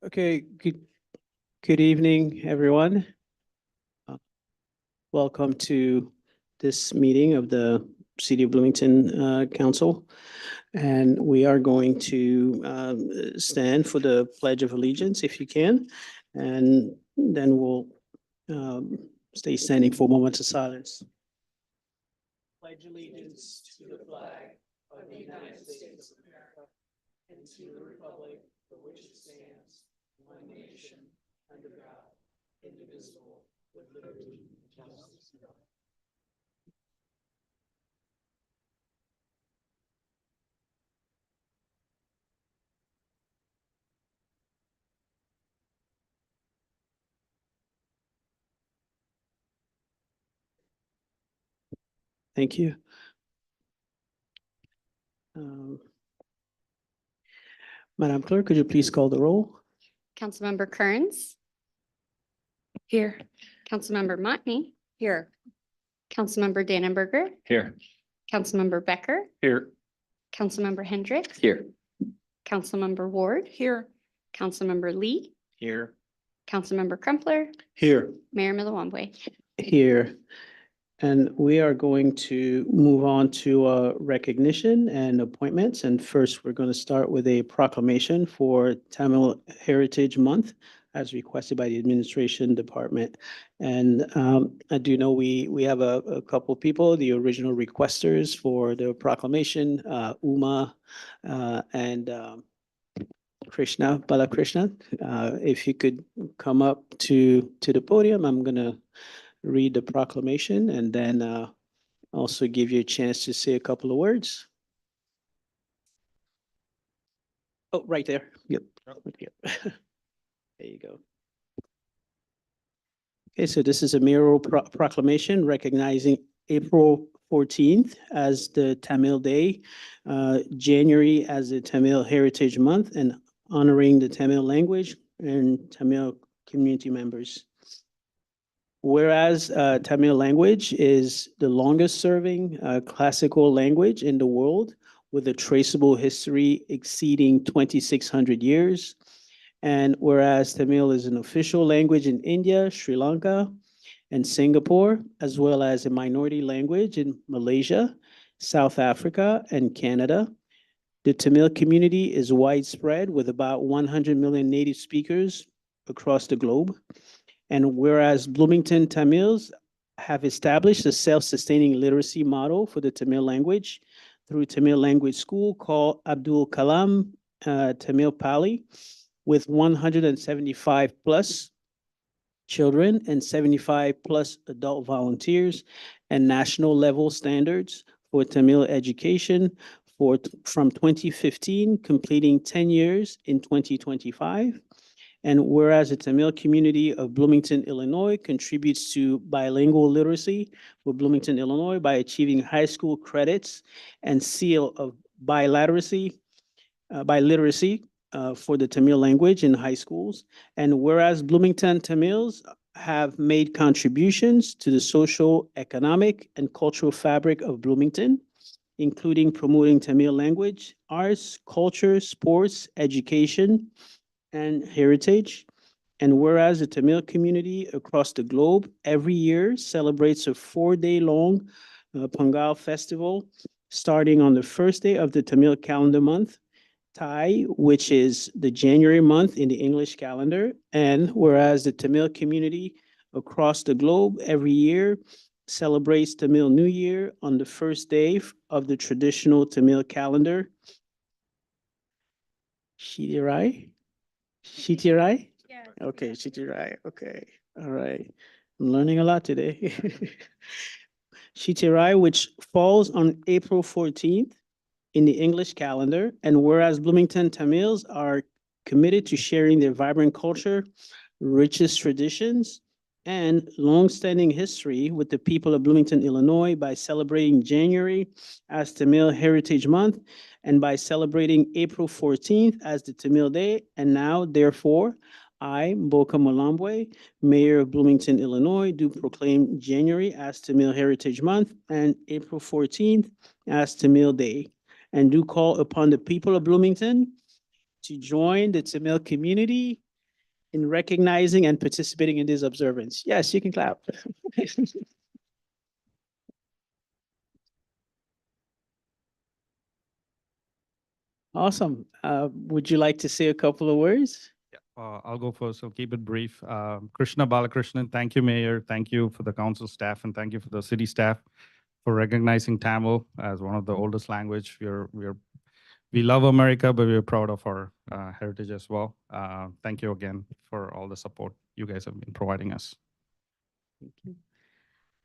Okay, good evening, everyone. Welcome to this meeting of the City of Bloomington Council. And we are going to stand for the Pledge of Allegiance, if you can. And then we'll um, stay standing for moments of silence. Pledge allegiance to the flag of the United States of America and to the republic for which it stands, one nation, under God, indivisible, with liberty and justice for all. Thank you. Um, Madam Clerk, could you please call the roll? Councilmember Kearns. Here. Councilmember Motney. Here. Councilmember Dannenberger. Here. Councilmember Becker. Here. Councilmember Hendricks. Here. Councilmember Ward. Here. Councilmember Lee. Here. Councilmember Crumpler. Here. Mayor Millawamwe. Here. And we are going to move on to recognition and appointments. And first, we're going to start with a proclamation for Tamil Heritage Month as requested by the administration department. And I do know we have a couple people, the original requesters for the proclamation, Uma and Krishna, Balakrishna. If you could come up to the podium, I'm going to read the proclamation and then also give you a chance to say a couple of words. Oh, right there. Yep. Yep. There you go. Okay, so this is a mayoral proclamation recognizing April 14th as the Tamil Day, January as the Tamil Heritage Month, and honoring the Tamil language and Tamil community members. Whereas Tamil language is the longest serving classical language in the world with a traceable history exceeding 2,600 years. And whereas Tamil is an official language in India, Sri Lanka, and Singapore, as well as a minority language in Malaysia, South Africa, and Canada. The Tamil community is widespread with about 100 million native speakers across the globe. And whereas Bloomington Tamils have established a self-sustaining literacy model for the Tamil language through Tamil Language School called Abdul Kalam Tamil Pali, with 175 plus children and 75 plus adult volunteers, and national level standards for Tamil education from 2015, completing 10 years in 2025. And whereas the Tamil community of Bloomington, Illinois contributes to bilingual literacy for Bloomington, Illinois by achieving high school credits and seal of biliteracy for the Tamil language in high schools. And whereas Bloomington Tamils have made contributions to the social, economic, and cultural fabric of Bloomington, including promoting Tamil language, arts, culture, sports, education, and heritage. And whereas the Tamil community across the globe every year celebrates a 4-day-long Pongal festival, starting on the first day of the Tamil calendar month, Thai, which is the January month in the English calendar. And whereas the Tamil community across the globe every year celebrates Tamil New Year on the first day of the traditional Tamil calendar, Shitirai? Shitirai? Yeah. Okay, Shitirai. Okay. All right. I'm learning a lot today. Shitirai, which falls on April 14th in the English calendar. And whereas Bloomington Tamils are committed to sharing their vibrant culture, richest traditions, and longstanding history with the people of Bloomington, Illinois by celebrating January as Tamil Heritage Month and by celebrating April 14th as the Tamil Day. And now, therefore, I, Mboka Mulambwe, Mayor of Bloomington, Illinois, do proclaim January as Tamil Heritage Month and April 14th as Tamil Day, and do call upon the people of Bloomington to join the Tamil community in recognizing and participating in this observance. Yes, you can clap. Awesome. Would you like to say a couple of words? Yeah, I'll go first. I'll keep it brief. Krishna Balakrishnan, thank you, Mayor. Thank you for the council staff, and thank you for the city staff for recognizing Tamil as one of the oldest language. We love America, but we're proud of our heritage as well. Thank you again for all the support you guys have been providing us. Thank you.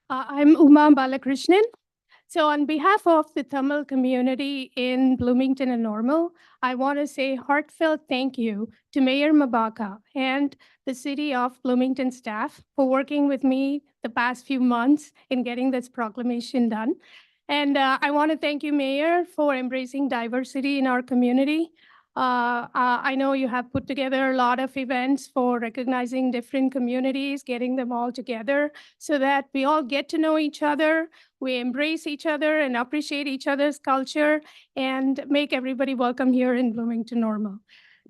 I'm Uma Balakrishnan. So on behalf of the Tamil community in Bloomington and Normal, I want to say heartfelt thank you to Mayor Mabaka and the City of Bloomington staff for working with me the past few months in getting this proclamation done. And I want to thank you, Mayor, for embracing diversity in our community. I know you have put together a lot of events for recognizing different communities, getting them all together so that we all get to know each other, we embrace each other and appreciate each other's culture and make everybody welcome here in Bloomington Normal.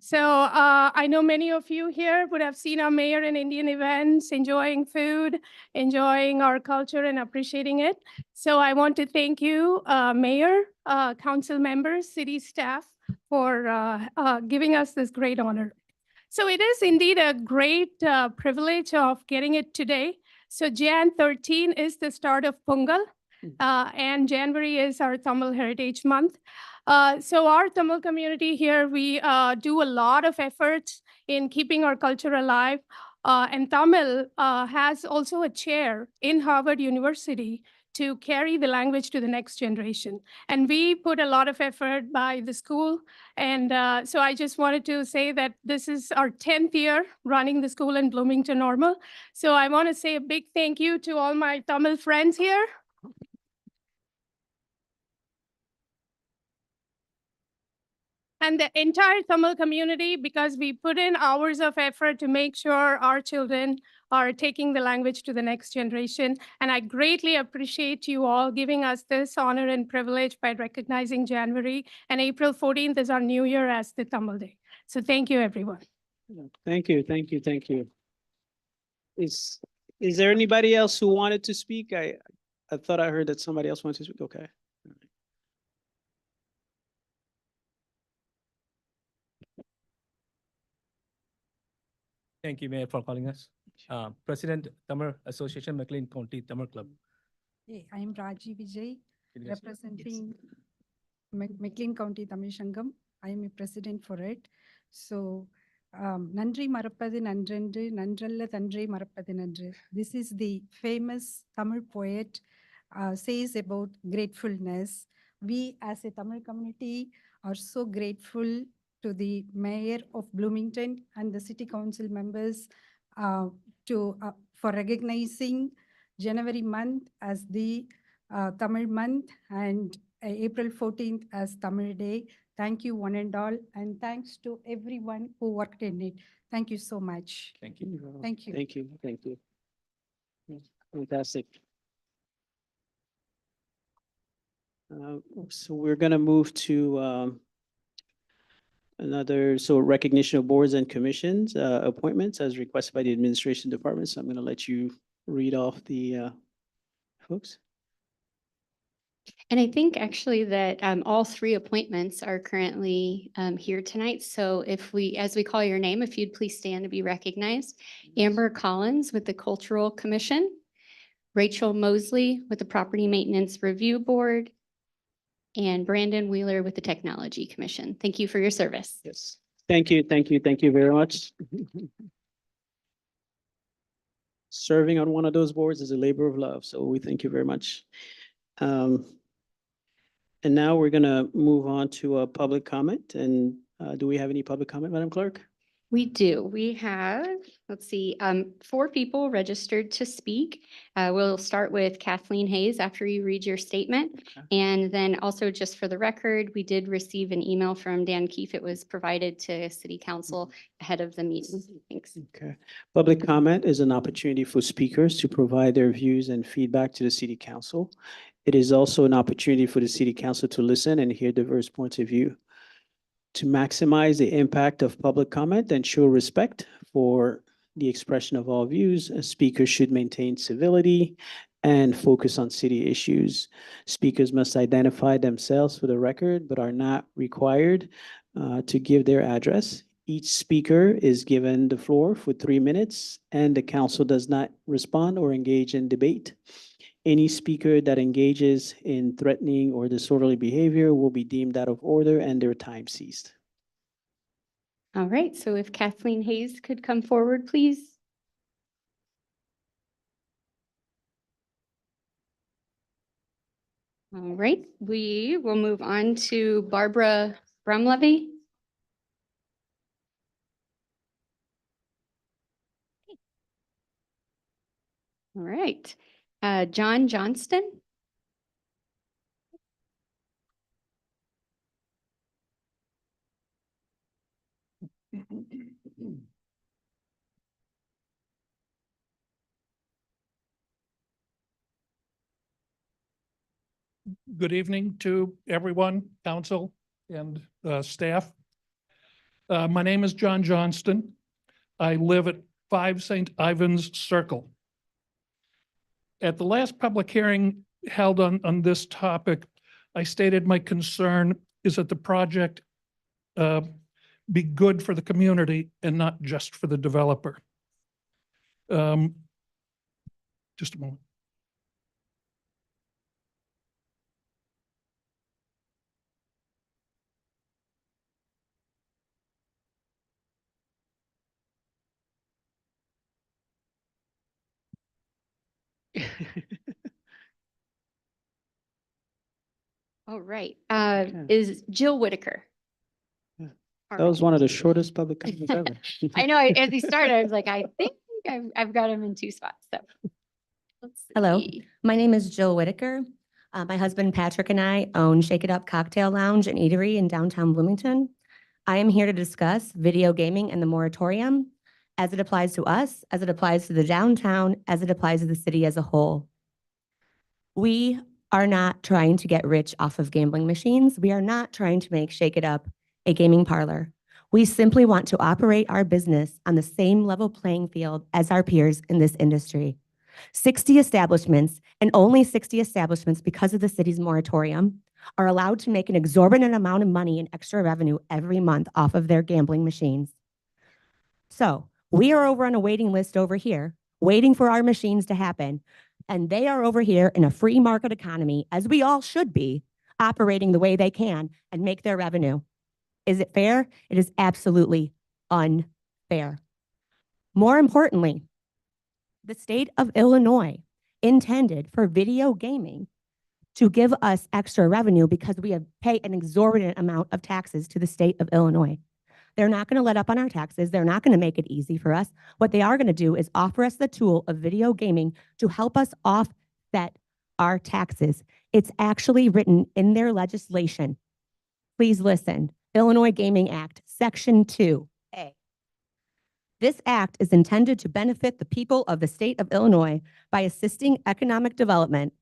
So I know many of you here would have seen our mayor in Indian events, enjoying food, enjoying our culture and appreciating it. So I want to thank you, Mayor, council members, city staff, for giving us this great honor. So it is indeed a great privilege of getting it today. So Jan 13 is the start of Pongal, and January is our Tamil Heritage Month. So our Tamil community here, we do a lot of efforts in keeping our culture alive. And Tamil has also a chair in Harvard University to carry the language to the next generation. And we put a lot of effort by the school. And so I just wanted to say that this is our 10th year running the school in Bloomington Normal. So I want to say a big thank you to all my Tamil friends here. And the entire Tamil community, because we put in hours of effort to make sure our children are taking the language to the next generation. And I greatly appreciate you all giving us this honor and privilege by recognizing January, and April 14th is our new year as the Tamil Day. So thank you, everyone. Thank you, thank you, thank you. Is there anybody else who wanted to speak? I thought I heard that somebody else wanted to speak. Okay. Thank you, Mayor, for calling us. President, Tamil Association, McLean County Tamil Club. Hey, I am Raji Vijay, Can you guys- representing McLean County Tamil Sangam. I am a president for it. So, Nandri Marappadu Nandrendu, Nandralla Tandri Marappadu Nandru. This is the famous Tamil poet says about gratefulness. We as a Tamil community are so grateful to the mayor of Bloomington and the city council members for recognizing January month as the Tamil month and April 14th as Tamil Day. Thank you one and all, and thanks to everyone who worked in it. Thank you so much. Thank you. Thank you. Thank you, thank you. Fantastic. So we're gonna move to recognition of boards and commissions, appointments as requested by the administration department. So I'm gonna let you read off the folks. And I think actually that all three appointments are currently here tonight. So as we call your name, if you'd please stand to be recognized. Amber Collins with the Cultural Commission, Rachel Mosley with the Property Maintenance Review Board, and Brandon Wheeler with the Technology Commission. Thank you for your service. Yes. Thank you, thank you, thank you very much. Serving on one of those boards is a labor of love, so we thank you very much. And now we're gonna move on to a public comment. And do we have any public comment, Madam Clerk? We do. We have, let's see, 4 people registered to speak. We'll start with Kathleen Hayes after you read your statement. Okay. And then also just for the record, we did receive an email from Dan Keefe. It was provided to City Council ahead of the meeting. Thanks. Okay. Public comment is an opportunity for speakers to provide their views and feedback to the City Council. It is also an opportunity for the City Council to listen and hear diverse points of view. To maximize the impact of public comment and show respect for the expression of all views, speakers should maintain civility and focus on city issues. Speakers must identify themselves for the record, but are not required to give their address. Each speaker is given the floor for 3 minutes, and the council does not respond or engage in debate. Any speaker that engages in threatening or disorderly behavior will be deemed out of order and their time ceased. All right, so if Kathleen Hayes could come forward, please. All right, we will move on to Barbara Brumlevy. All right, John Johnston. Good evening to everyone, council and staff. My name is John Johnston. I live at 5 St. Ivan's Circle. At the last public hearing held on this topic, I stated my concern is that the project be good for the community and not just for the developer. Just a moment. All right, Okay. is Jill Whitaker. Yeah. All That was right. one of the shortest public comments ever. I know, as he started, I was like, I think I've got him in 2 spots, so. Let's Hello. see. My name is Jill Whitaker. My husband Patrick and I own Shake It Up Cocktail Lounge and Eatery in downtown Bloomington. I am here to discuss video gaming and the moratorium as it applies to us, as it applies to the downtown, as it applies to the city as a whole. We are not trying to get rich off of gambling machines. We are not trying to make Shake It Up a gaming parlor. We simply want to operate our business on the same level playing field as our peers in this industry. 60 establishments, and only 60 establishments because of the city's moratorium, are allowed to make an exorbitant amount of money in extra revenue every month off of their gambling machines. So we are over on a waiting list over here, waiting for our machines to happen. And they are over here in a free market economy, as we all should be, operating the way they can and make their revenue. Is it fair? It is absolutely unfair. More importantly, the state of Illinois intended for video gaming to give us extra revenue because we have paid an exorbitant amount of taxes to the state of Illinois. They're not going to let up on our taxes. They're not going to make it easy for us. What they are going to do is offer us the tool of video gaming to help us offset our taxes. It's actually written in their legislation. Please listen. Illinois Gaming Act, Section 2A. This act is intended to benefit the people of the state of Illinois by assisting economic development,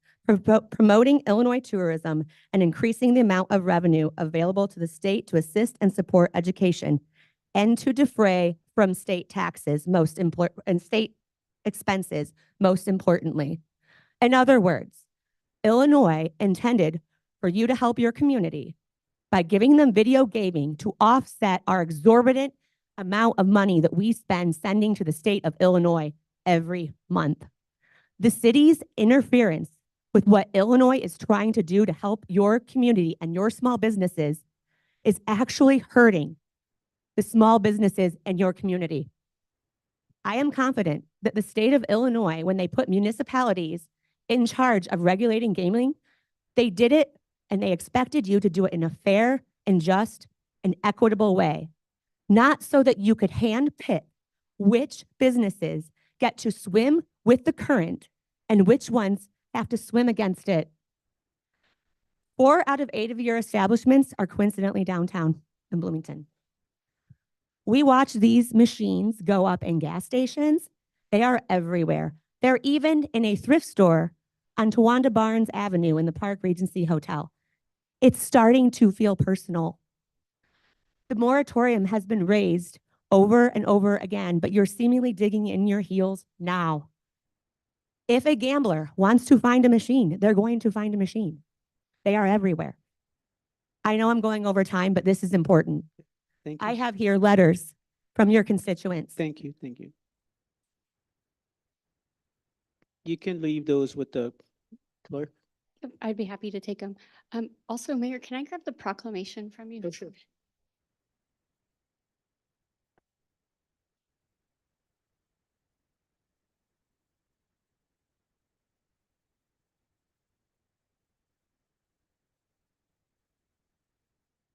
promoting Illinois tourism, and increasing the amount of revenue available to the state to assist and support education, and to defray from state taxes and state expenses, most importantly. In other words, Illinois intended for you to help your community by giving them video gaming to offset our exorbitant amount of money that we spend sending to the state of Illinois every month. The city's interference with what Illinois is trying to do to help your community and your small businesses is actually hurting the small businesses in your community. I am confident that the state of Illinois, when they put municipalities in charge of regulating gaming, they did it and they expected you to do it in a fair and just and equitable way. Not so that you could handpick which businesses get to swim with the current and which ones have to swim against it. 4 out of 8 of your establishments are coincidentally downtown in Bloomington. We watch these machines go up in gas stations. They are everywhere. They're even in a thrift store on Towanda Barnes Avenue in the Park Regency Hotel. It's starting to feel personal. The moratorium has been raised over and over again, but you're seemingly digging in your heels now. If a gambler wants to find a machine, they're going to find a machine. They are everywhere. I know I'm going over time, but this is important. Thank you. I have here letters from your constituents. Thank you, thank you. You can leave those with the clerk. I'd be happy to take them. Also, Mayor, can I grab the proclamation from you? Oh, sure.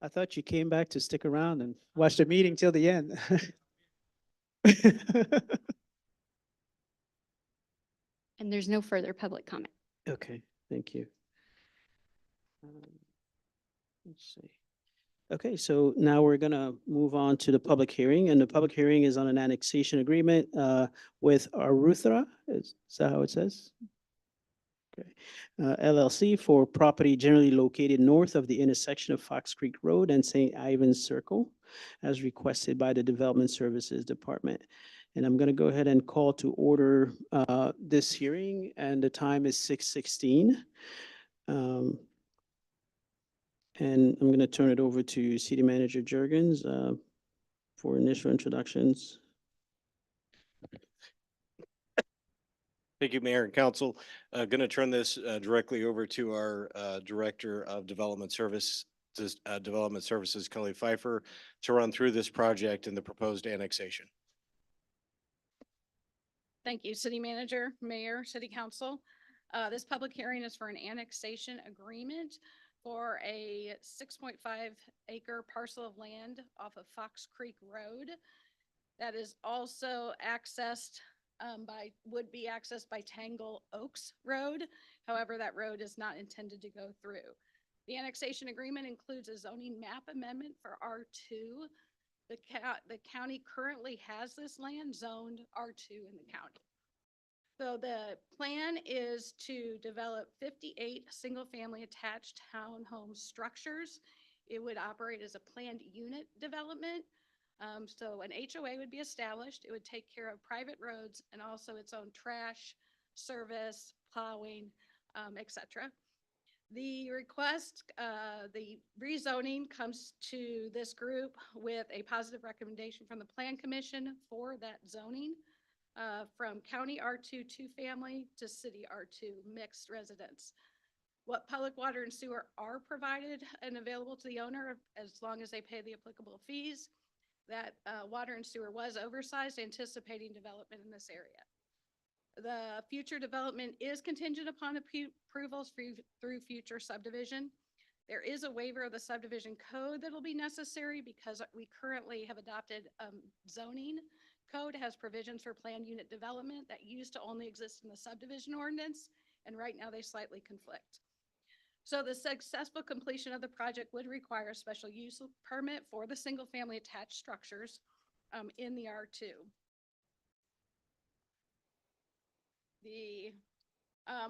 I thought you came back to stick around and watch the meeting till the end. And there's no further public comment. Okay, thank you. Let's see. Okay, so now we're gonna move on to the public hearing, and the public hearing is on an annexation agreement with Aruthra. Is that how it says? Okay. LLC for property generally located north of the intersection of Fox Creek Road and St. Ivan's Circle, as requested by the Development Services Department. And I'm going to go ahead and call to order this hearing, and the time is 6:16. And I'm going to turn it over to City Manager Jurgens for initial introductions. Thank you, Mayor and Council. Going to turn this directly over to our Director of Development Services, Kelly Pfeiffer, to run through this project and the proposed annexation. Thank you, City Manager, Mayor, City Council. This public hearing is for an annexation agreement for a 6.5 acre parcel of land off of Fox Creek Road that is also accessed would be accessed by Tangle Oaks Road. However, that road is not intended to go through. The annexation agreement includes a zoning map amendment for R2. The county currently has this land zoned R2 in the county. So the plan is to develop 58 single-family attached townhome structures. It would operate as a planned unit development. So an HOA would be established. It would take care of private roads and also its own trash, service, plowing, etc. The request, the rezoning comes to this group with a positive recommendation from the Plan Commission for that zoning from County R2 2-family to City R2 mixed residence. What public water and sewer are provided and available to the owner as long as they pay the applicable fees. That water and sewer was oversized, anticipating development in this area. The future development is contingent upon approvals through future subdivision. There is a waiver of the subdivision code that will be necessary because we currently have adopted zoning code has provisions for planned unit development that used to only exist in the subdivision ordinance, and right now they slightly conflict. So the successful completion of the project would require a special use permit for the single family attached structures in the R2.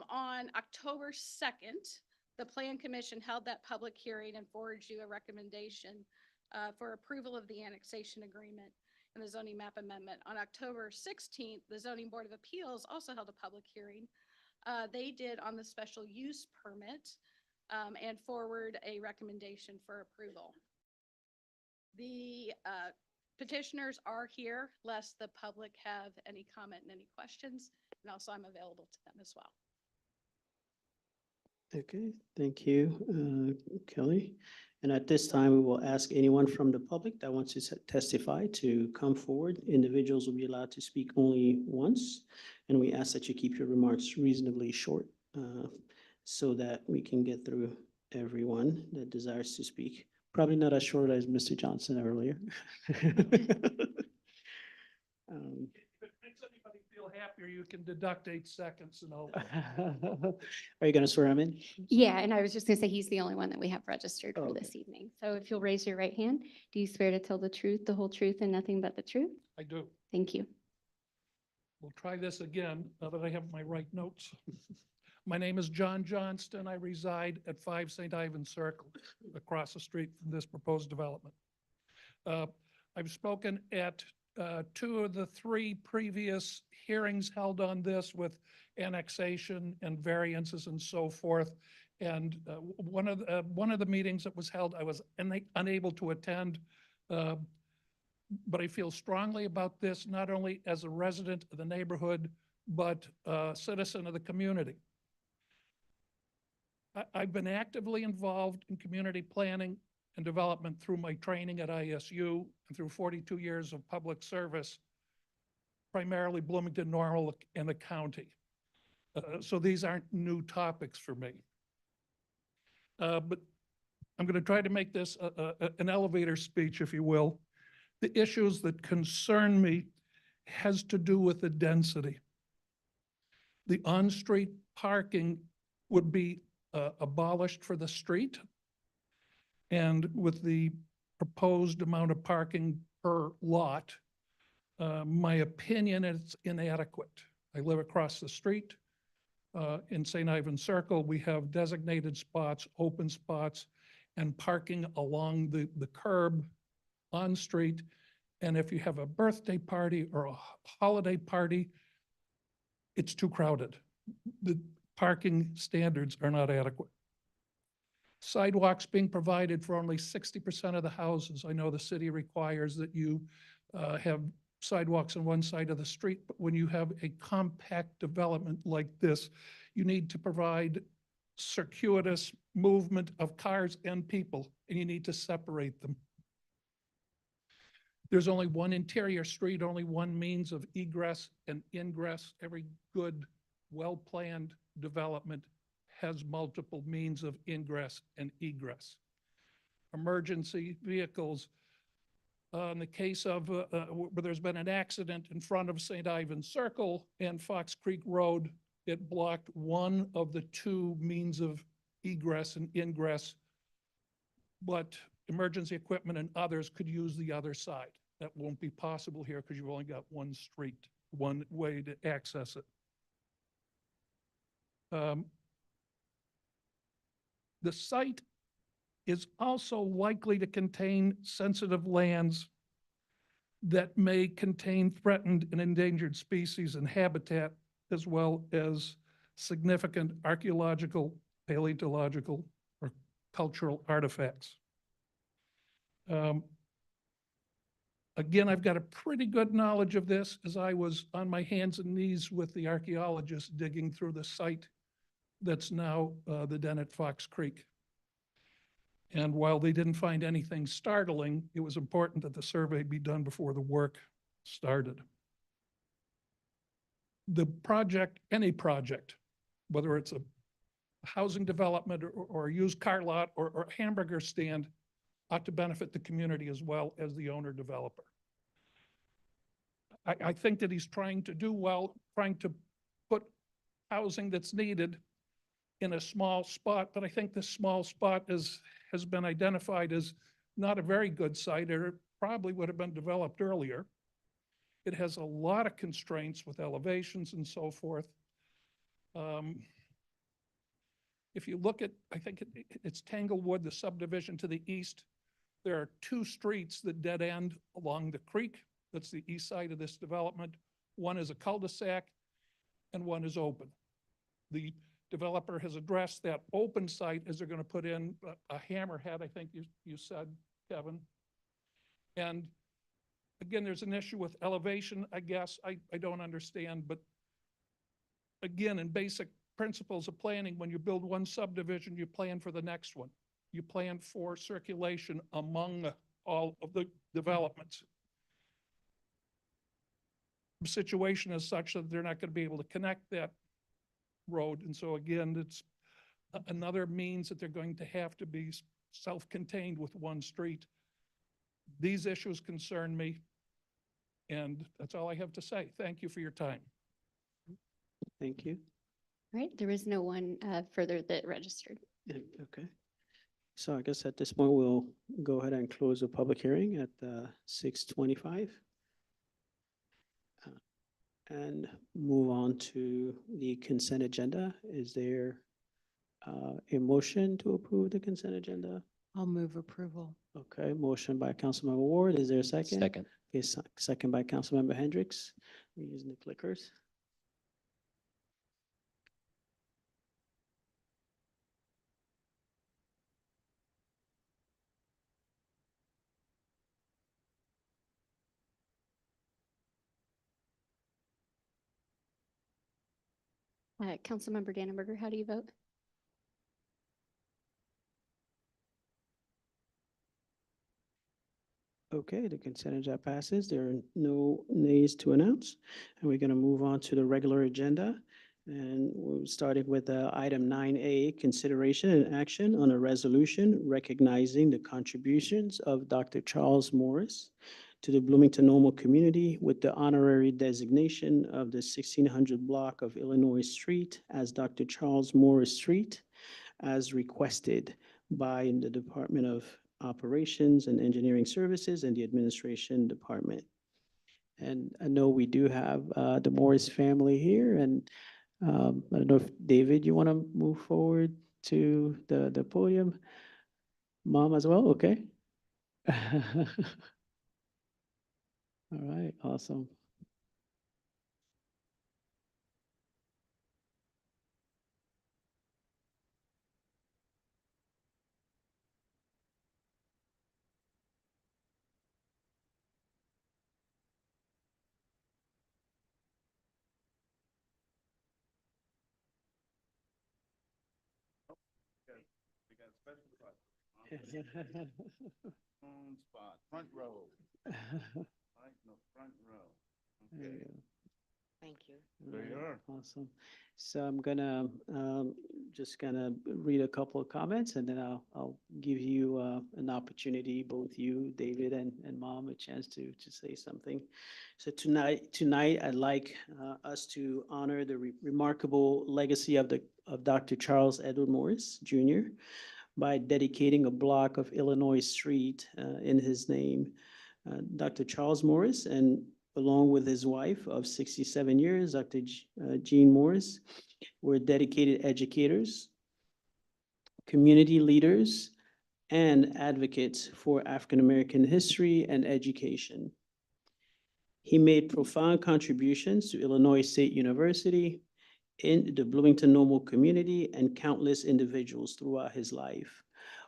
On October 2nd, the Plan Commission held that public hearing and forwarded you a recommendation for approval of the annexation agreement and the zoning map amendment. On October 16th, the Zoning Board of Appeals also held a public hearing. They did on the special use permit and forward a recommendation for approval. The petitioners are here, lest the public have any comment and any questions, and also I'm available to them as well. Okay, thank you, Kelly. And at this time, we will ask anyone from the public that wants to testify to come forward. Individuals will be allowed to speak only once, and we ask that you keep your remarks reasonably short so that we can get through everyone that desires to speak. Probably not as short as Mr. Johnson earlier. If it makes anybody feel happier, you can deduct 8 seconds and all. Are you going to swear him in? Yeah, and I was just gonna say, he's the only one that we have registered Oh, for okay. this evening. So if you'll raise your right hand, do you swear to tell the truth, the whole truth, and nothing but the truth? I do. Thank you. We'll try this again now that I have my right notes. My name is John Johnston. I reside at 5 St. Ivan's Circle, across the street from this proposed development. I've spoken at two of the three previous hearings held on this with annexation and variances and so forth. And one of the meetings that was held, I was unable to attend. But I feel strongly about this, not only as a resident of the neighborhood, but a citizen of the community. I've been actively involved in community planning and development through my training at ISU and through 42 years of public service, primarily Bloomington, Normal, and the county. So these aren't new topics for me. But I'm going to try to make this an elevator speech, if you will. The issues that concern me has to do with the density. The on-street parking would be abolished for the street. And with the proposed amount of parking per lot, my opinion, it's inadequate. I live across the street. In St. Ivan Circle, we have designated spots, open spots, and parking along the curb on street. And if you have a birthday party or a holiday party, it's too crowded. The parking standards are not adequate. Sidewalks being provided for only 60% of the houses. I know the city requires that you have sidewalks on one side of the street, but when you have a compact development like this, you need to provide circuitous movement of cars and people, and you need to separate them. There's only one interior street, only one means of egress and ingress. Every good, well-planned development has multiple means of ingress and egress. Emergency vehicles. In the case of where there's been an accident in front of St. Ivan Circle and Fox Creek Road, it blocked one of the two means of egress and ingress, but emergency equipment and others could use the other side. That won't be possible here because you've only got one street, one way to access it. The site is also likely to contain sensitive lands that may contain threatened and endangered species and habitat, as well as significant archaeological, paleontological, or cultural artifacts. Again, I've got a pretty good knowledge of this as I was on my hands and knees with the archaeologists digging through the site that's now the den at Fox Creek. And while they didn't find anything startling, it was important that the survey be done before the work started. The project, any project, whether it's a housing development or a used car lot or a hamburger stand, ought to benefit the community as well as the owner developer. I think that he's trying to do well, trying to put housing that's needed in a small spot, but I think this small spot has been identified as not a very good site, or it probably would have been developed earlier. It has a lot of constraints with elevations and so forth. If you look at, I think it's Tanglewood, the subdivision to the east, there are two streets that dead end along the creek. That's the east side of this development. One is a cul-de-sac and one is open. The developer has addressed that open site as they're going to put in a hammerhead, I think you said, Kevin. And again, there's an issue with elevation, I guess. I don't understand, but again, in basic principles of planning, when you build one subdivision, you plan for the next one. You plan for circulation among all of the developments. The situation is such that they're not going to be able to connect that road. And so again, it's another means that they're going to have to be self-contained with one street. These issues concern me, and that's all I have to say. Thank you for your time. Thank you. All right, there is no one further that registered. Yeah, okay. So I guess at this point, we'll go ahead and close the public hearing at 6:25. And move on to the consent agenda. Is there a motion to approve the consent agenda? I'll move approval. Okay, motion by Councilmember Ward. Is there a second? Second. Okay, second by Councilmember Hendricks. We're using the clickers. Councilmember Dannenberger, how do you vote? Okay, the consent agenda passes. There are no nays to announce. And we're going to move on to the regular agenda. And we're starting with item 9A, consideration and action on a resolution recognizing the contributions of Dr. Charles Morris to the Bloomington Normal community with the honorary designation of the 1600 block of Illinois Street as Dr. Charles Morris Street as requested by the Department of Operations and Engineering Services and the Administration Department. And I know we do have the Morris family here, and I don't know if, David, you want to move forward to the podium? Mom as well, okay? All right, awesome. Spot, front row, right in the front row. There you Okay, go. Thank you. there you are. Awesome. So I'm gonna just gonna read a couple of comments, and then I'll give you an opportunity, both you, David, and Mom, a chance to say something. So tonight I'd like us to honor the remarkable legacy of Dr. Charles Edward Morris Jr. by dedicating a block of Illinois Street in his name. Dr. Charles Morris, and along with his wife of 67 years, Dr. Jean Morris, were dedicated educators, community leaders, and advocates for African American history and education. He made profound contributions to Illinois State University, in the Bloomington Normal community, and countless individuals throughout his life,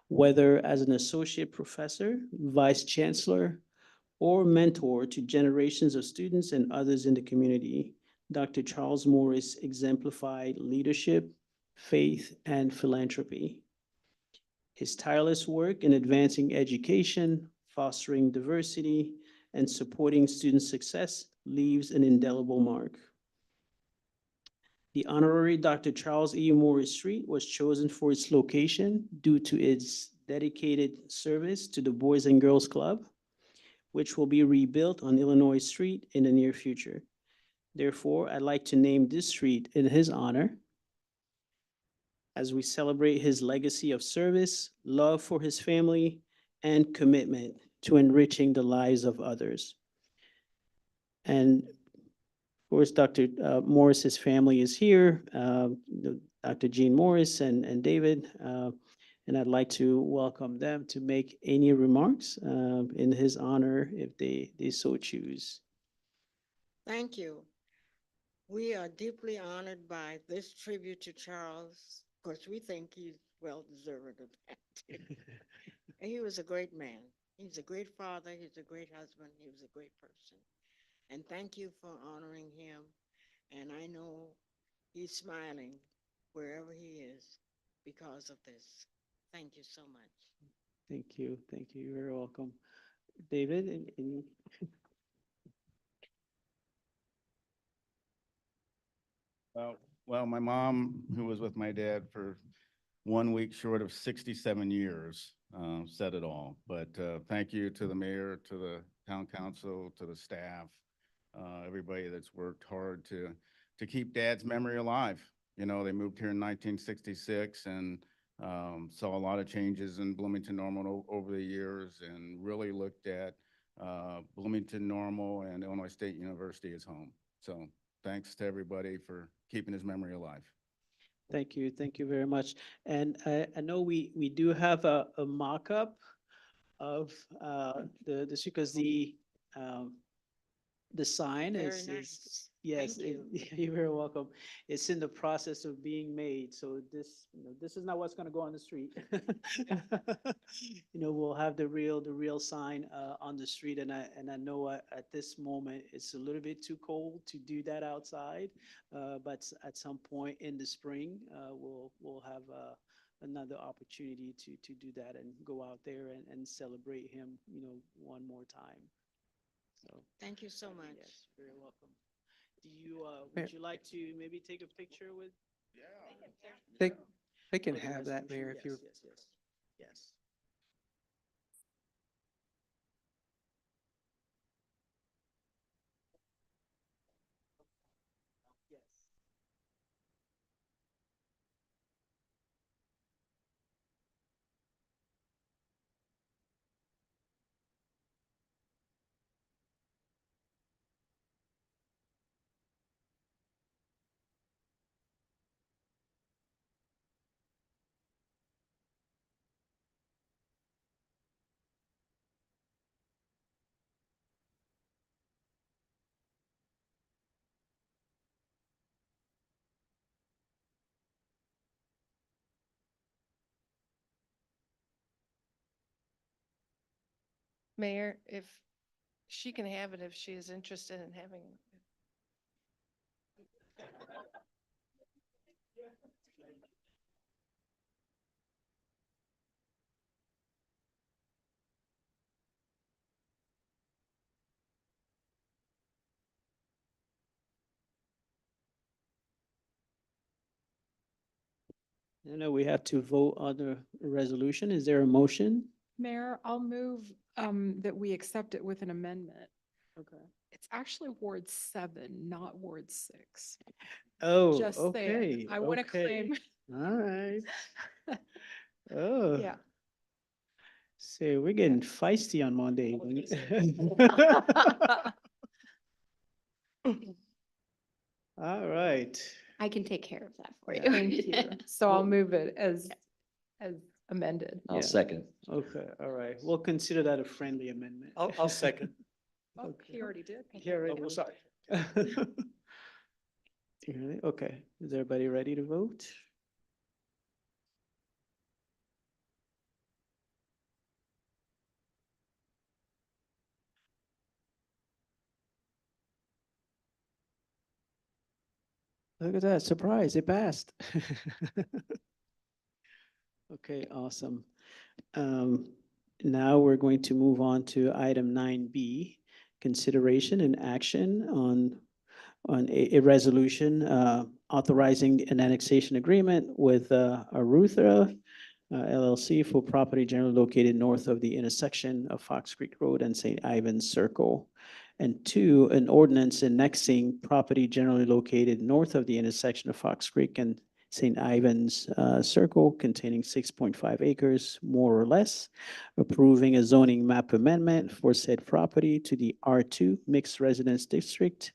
whether as an associate professor, vice chancellor, or mentor to generations of students and others in the community. Dr. Charles Morris exemplified leadership, faith, and philanthropy. His tireless work in advancing education, fostering diversity, and supporting student success leaves an indelible mark. The honorary Dr. Charles E. Morris Street was chosen for its location due to its dedicated service to the Boys and Girls Club, which will be rebuilt on Illinois Street in the near future. Therefore, I'd like to name this street in his honor as we celebrate his legacy of service, love for his family, and commitment to enriching the lives of others. And of course, Dr. Morris's family is here, Dr. Jean Morris and David, and I'd like to welcome them to make any remarks in his honor if they so choose. Thank you. We are deeply honored by this tribute to Charles. Of course, we think he's well deserved of that. And he was a great man. He's a great father. He's a great husband. He was a great person. And thank you for honoring him. And I know he's smiling wherever he is because of this. Thank you so much. Thank you. Thank you. You're very welcome. David, any? Well, my mom, who was with my dad for 1 week short of 67 years, said it all. But thank you to the mayor, to the town council, to the staff, everybody that's worked hard to keep Dad's memory alive. You know, they moved here in 1966 and saw a lot of changes in Bloomington Normal over the years, and really looked at Bloomington Normal and Illinois State University as home. So thanks to everybody for keeping his memory alive. Thank you very much. And I know we do have a mock-up of this because um, the sign Very is, nice. yes, Thank you. you're very welcome. It's in the process of being made, so this is not what's gonna go on the street. We'll have the real sign on the street, and I know at this moment, it's a little bit too cold to do that outside. But at some point in the spring, we'll have another opportunity to do that and go out there and celebrate him, one more time. So. Thank you so much. Yes, very welcome. Would you like to maybe take a picture with? They can for the have that, resolution? Mayor, if Yes, you're. yes. Yes. Mayor, if she can have it if she is interested in having. I know we have to vote on the resolution. Is there a motion? Mayor, I'll move that we accept it with an amendment. Okay. It's actually Ward 7, not Ward 6. Oh, Just saying. okay. I want to okay. claim. All right. Oh. Yeah. So we're getting feisty on Monday. All right. I can take care of that for you. Yeah. Thank you. So I'll Well- move it as amended. Yeah. I'll second. Okay, all right. We'll consider that a friendly amendment. I'll second. Oh, Okay. he already did. He already- Oh, sorry. Really? Okay, is everybody ready to vote? Look at that, surprise, it passed. Okay, awesome. Now we're going to move on to item 9B, consideration and action on a resolution authorizing an annexation agreement with Arutha LLC for property generally located north of the intersection of Fox Creek Road and St. Ivan's Circle. And two, an ordinance annexing property generally located north of the intersection of Fox Creek and St. Ivan's Circle containing 6.5 acres, more or less, approving a zoning map amendment for said property to the R2 Mixed Residence District,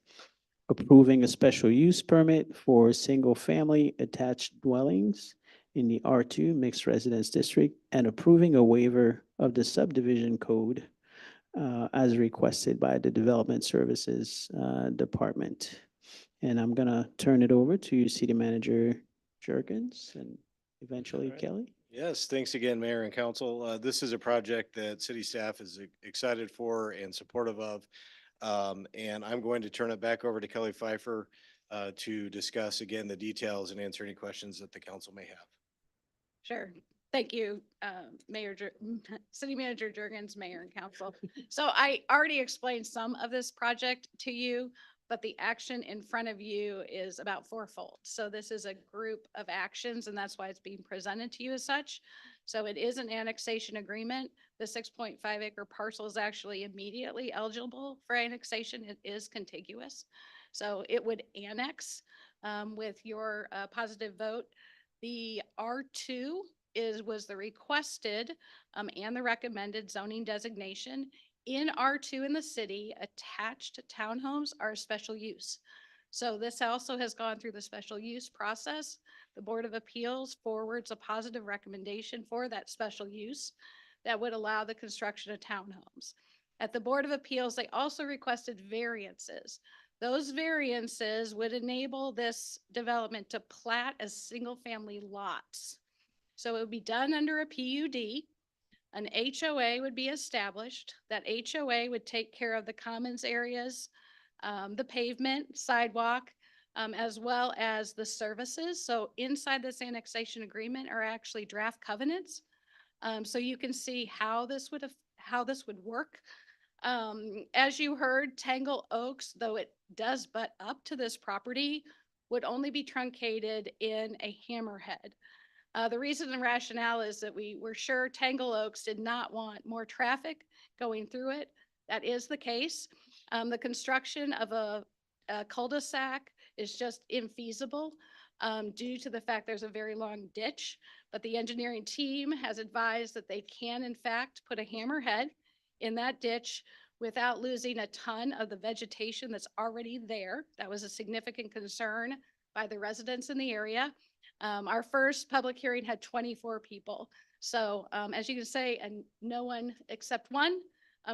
approving a special use permit for single-family attached dwellings in the R2 Mixed Residence District, and approving a waiver of the subdivision code as requested by the Development Services Department. And I'm gonna turn it over to City Manager Jurgens and eventually All right. Kelly. Yes, thanks again, Mayor and Council. This is a project that city staff is excited for and supportive of. And I'm going to turn it back over to Kelly Pfeiffer to discuss again the details and answer any questions that the council may have. Sure. Thank you, City Manager Jurgens, Mayor and Council. So I already explained some of this project to you, but the action in front of you is about fourfold. So this is a group of actions, and that's why it's being presented to you as such. So it is an annexation agreement. The 6.5 acre parcel is actually immediately eligible for annexation. It is contiguous. So it would annex with your positive vote. The R2 was the requested and the recommended zoning designation. In R2 in the city, attached townhomes are a special use. So this also has gone through the special use process. The Board of Appeals forwards a positive recommendation for that special use that would allow the construction of townhomes. At the Board of Appeals, they also requested variances. Those variances would enable this development to plat as single-family lots. So it would be done under a PUD. An HOA would be established. That HOA would take care of the commons areas, the pavement, sidewalk, as well as the services. So inside this annexation agreement are actually draft covenants. So you can see how this would work. As you heard, Tangle Oaks, though it does butt up to this property, would only be truncated in a hammerhead. The reason and rationale is that we were sure Tangle Oaks did not want more traffic going through it. That is the case. The construction of a cul-de-sac is just infeasible due to the fact there's a very long ditch. But the engineering team has advised that they can in fact put a hammerhead in that ditch without losing a ton of the vegetation that's already there. That was a significant concern by the residents in the area. Our first public hearing had 24 people. So as you can say, and no one except one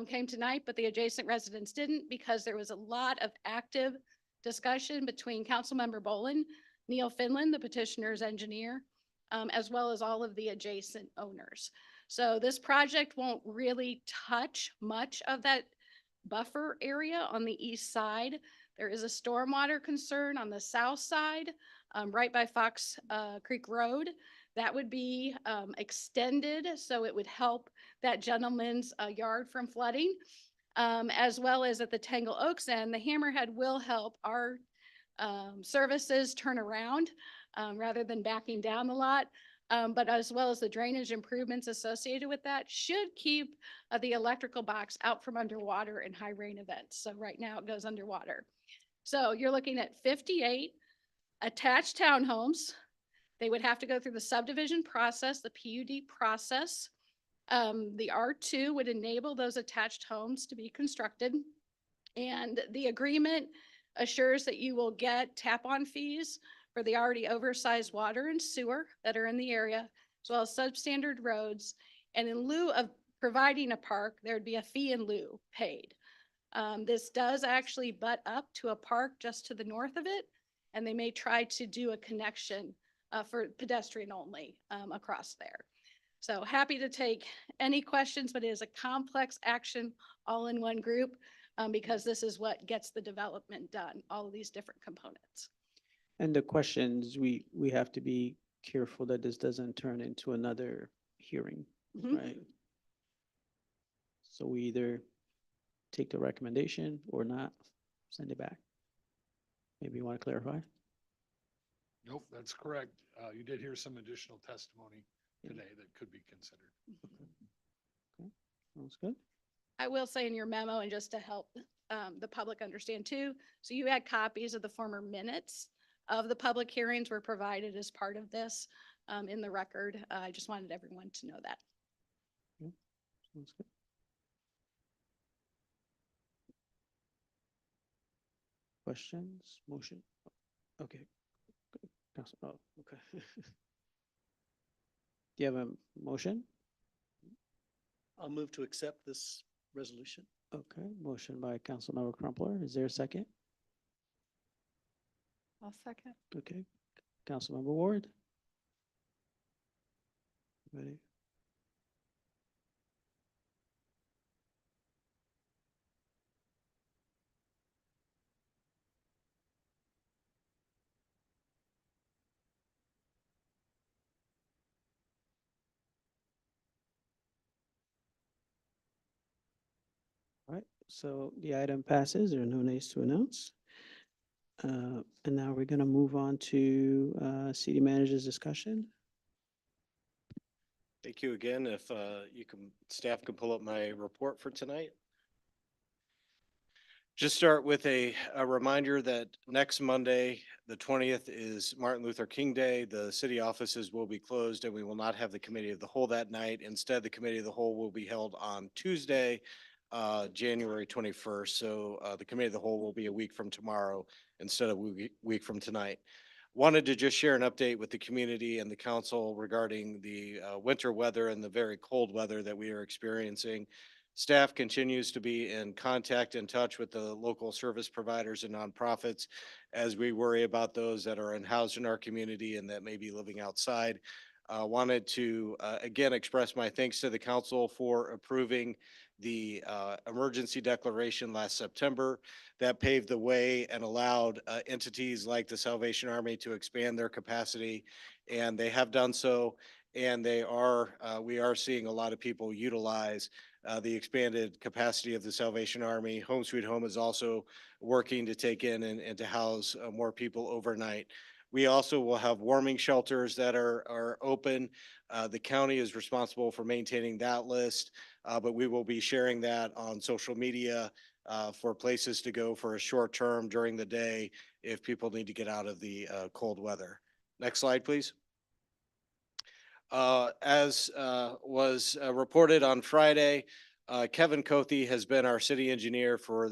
came tonight, but the adjacent residents didn't because there was a lot of active discussion between Councilmember Bolin, Neil Finland, the petitioner's engineer, as well as all of the adjacent owners. So this project won't really touch much of that buffer area on the east side. There is a stormwater concern on the south side, right by Fox Creek Road. That would be extended, so it would help that gentleman's yard from flooding, as well as at the Tangle Oaks end. The hammerhead will help our services turn around rather than backing down the lot. But as well as the drainage improvements associated with that should keep the electrical box out from underwater in high rain events. So right now it goes underwater. So you're looking at 58 attached townhomes. They would have to go through the subdivision process, the PUD process. The R2 would enable those attached homes to be constructed. And the agreement assures that you will get tap-on fees for the already oversized water and sewer that are in the area, as well as substandard roads. And in lieu of providing a park, there would be a fee in lieu paid. This does actually butt up to a park just to the north of it, and they may try to do a connection for pedestrian only across there. So happy to take any questions, but it is a complex action all in one group because this is what gets the development done, all of these different components. And the questions, we have to be careful that this doesn't turn into another hearing, right? So we either take the recommendation or not, send it back. Maybe you want to clarify? Nope, that's correct. You did hear some additional testimony today that could be considered. Okay, sounds good. I will say in your memo, and just to help the public understand too, so you had copies of the former minutes of the public hearings were provided as part of this in the record. I just wanted everyone to know that. Okay, sounds good. Questions, motion? Okay. Oh, okay. Do you have a motion? I'll move to accept this resolution. Okay, motion by Councilmember Crumpler. Is there a second? I'll second. Okay, Councilmember Ward. Ready? All right, so the item passes. There are no nays to announce. And now we're going to move on to city manager's discussion. Thank you again. If staff can pull up my report for tonight. Just start with a reminder that next Monday, the 20th, is Martin Luther King Day. The city offices will be closed and we will not have the committee of the whole that night. Instead, the committee of the whole will be held on Tuesday, January 21st. So the committee of the whole will be a week from tomorrow instead of a week from tonight. Wanted to just share an update with the community and the council regarding the winter weather and the very cold weather that we are experiencing. Staff continues to be in contact and touch with the local service providers and nonprofits as we worry about those that are housed in our community and that may be living outside. Wanted to again express my thanks to the council for approving the emergency declaration last September. That paved the way and allowed entities like the Salvation Army to expand their capacity, and they have done so. And we are seeing a lot of people utilize the expanded capacity of the Salvation Army. Home Sweet Home is also working to take in and to house more people overnight. We also will have warming shelters that are open. The county is responsible for maintaining that list, but we will be sharing that on social media for places to go for a short term during the day if people need to get out of the cold weather. Next slide, please. As was reported on Friday, Kevin Cothe has been our city engineer for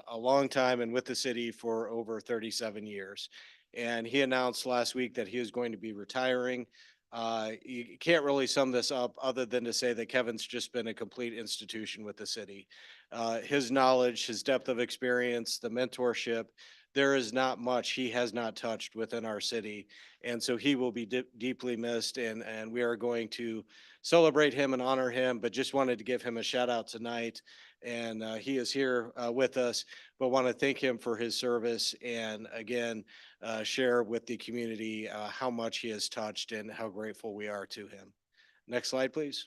a long time and with the city for over 37 years. And he announced last week that he is going to be retiring. You can't really sum this up other than to say that Kevin's just been a complete institution with the city. His knowledge, his depth of experience, the mentorship, there is not much he has not touched within our city. And so he will be deeply missed, and we are going to celebrate him and honor him, but just wanted to give him a shout out tonight. And he is here with us, but want to thank him for his service and again, share with the community how much he has touched and how grateful we are to him. Next slide, please.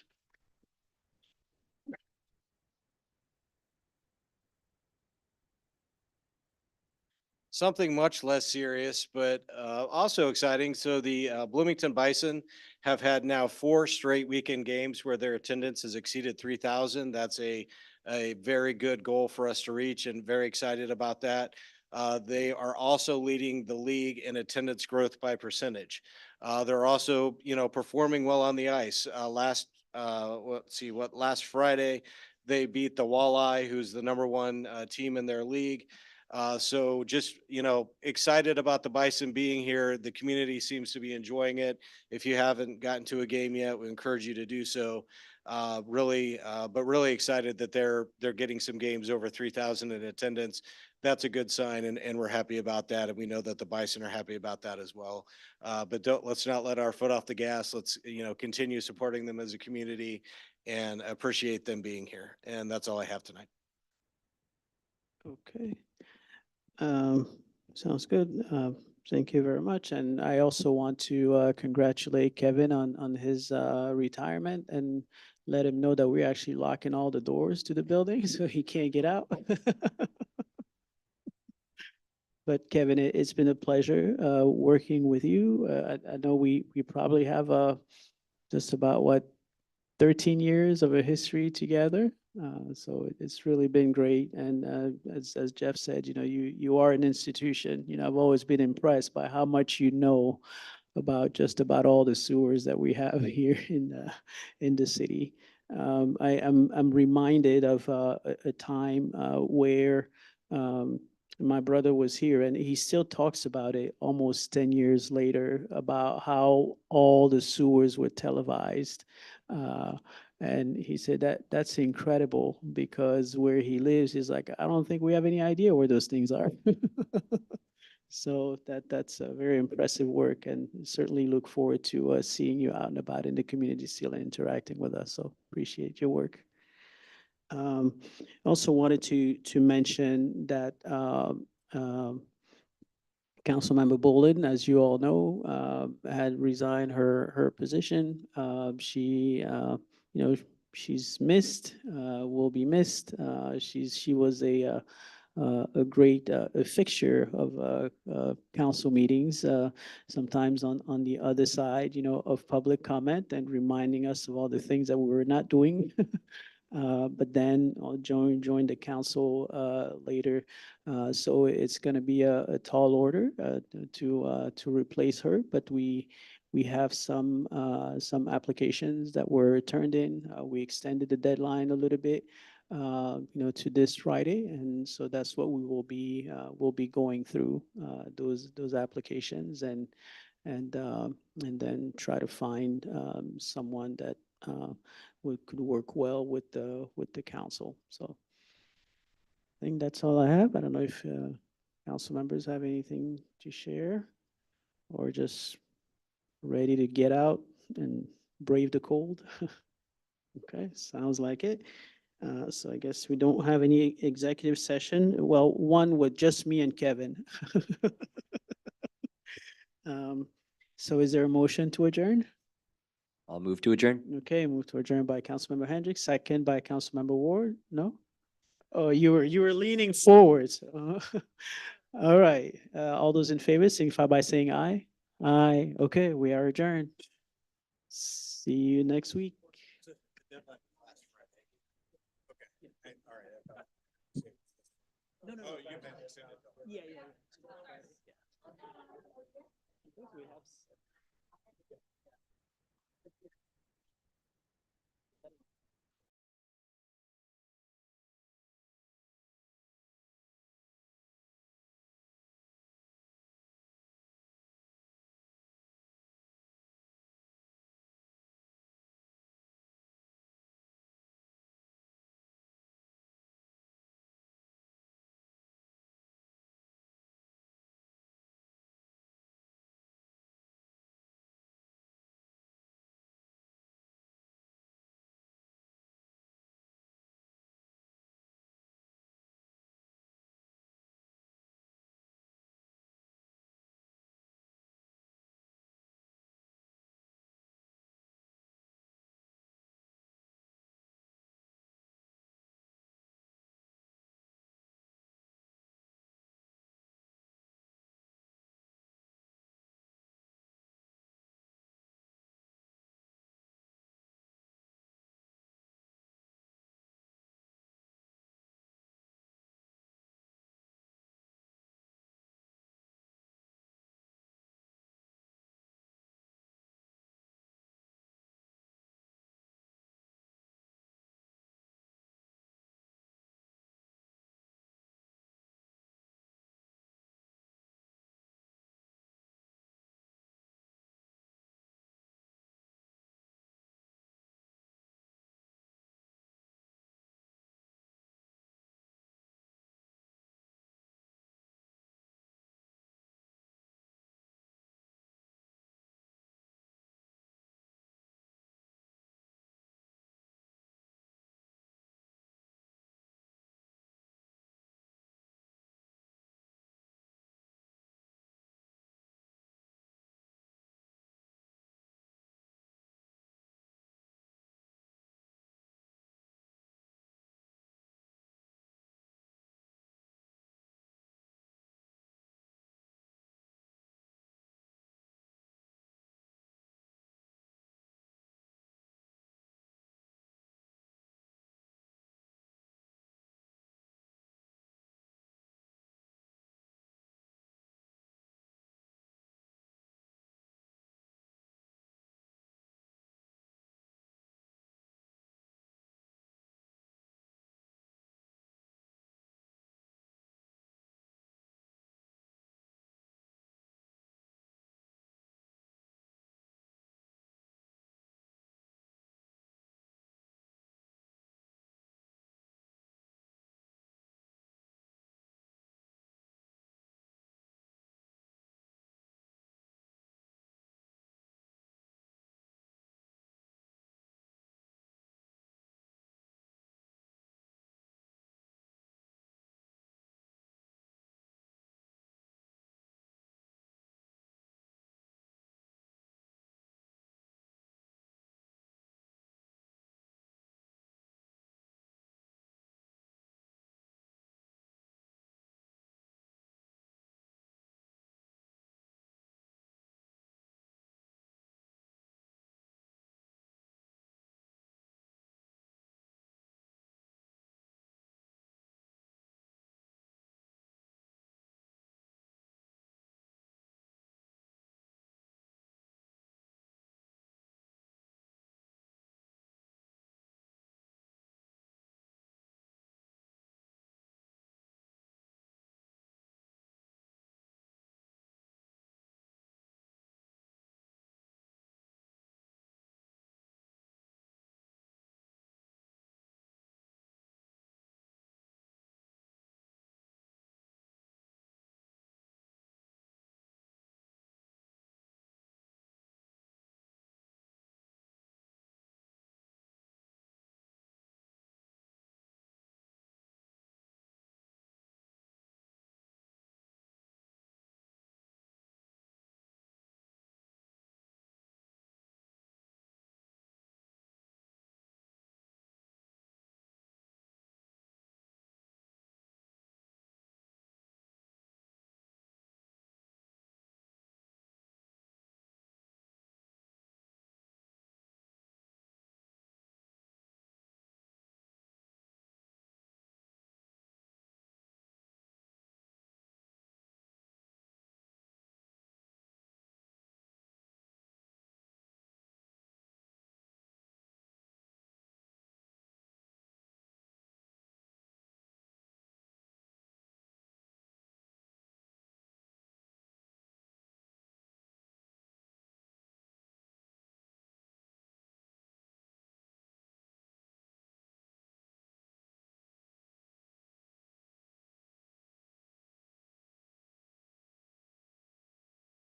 Something much less serious, but also exciting. So the Bloomington Bison have had now 4 straight weekend games where their attendance has exceeded 3,000. That's a very good goal for us to reach, and very excited about that. They are also leading the league in attendance growth by percentage. They're also, performing well on the ice. Last Friday, they beat the Walleye, who's the #1 team in their league. So just, excited about the Bison being here. The community seems to be enjoying it. If you haven't gotten to a game yet, we encourage you to do so. Really excited that they're getting some games over 3,000 in attendance. That's a good sign, and we're happy about that. And we know that the Bison are happy about that as well. But let's not let our foot off the gas. Let's, continue supporting them as a community and appreciate them being here. And that's all I have tonight. Okay. Sounds good. Thank you very much. And I also want to congratulate Kevin on his retirement and let him know that we're actually locking all the doors to the building so he can't get out. But Kevin, it's been a pleasure working with you. I know we probably have just about 13 years of a history together. So it's really been great. And as Jeff said, you are an institution. I've always been impressed by how much you know about just about all the sewers that we have here in the city. I'm reminded of a time where my brother was here, and he still talks about it almost 10 years later about how all the sewers were televised. And he said that's incredible because where he lives is like, I don't think we have any idea where those things are. So that's a very impressive work, and certainly look forward to seeing you out and about in the community still interacting with us. So appreciate your work. Also wanted to mention that Councilmember Bolin, as you all know, had resigned her position. She, she's missed, will be missed. She was a great fixture of council meetings, sometimes on the other side, of public comment and reminding us of all the things that we were not doing. But then I'll join the council later. So it's going to be a tall order to replace her, but we have some applications that were turned in. We extended the deadline a little bit. to this Friday. And so that's what we'll be going through, those applications and then try to find, someone that, could work well with the council. So I think that's all I have. I don't know if, council members have anything to share or just ready to get out and brave the cold. Okay, sounds like it. So I guess we don't have any executive session. Well, one with just me and Kevin. So is there a motion to adjourn? I'll move to adjourn. Okay, move to adjourn by Councilmember Hendricks, second by Councilmember Ward. No? Oh, you were leaning forwards. All right, all those in favor signify by saying aye. Aye. Okay, we are adjourned. See you next week. No, no, no. Yeah, yeah. I think we have.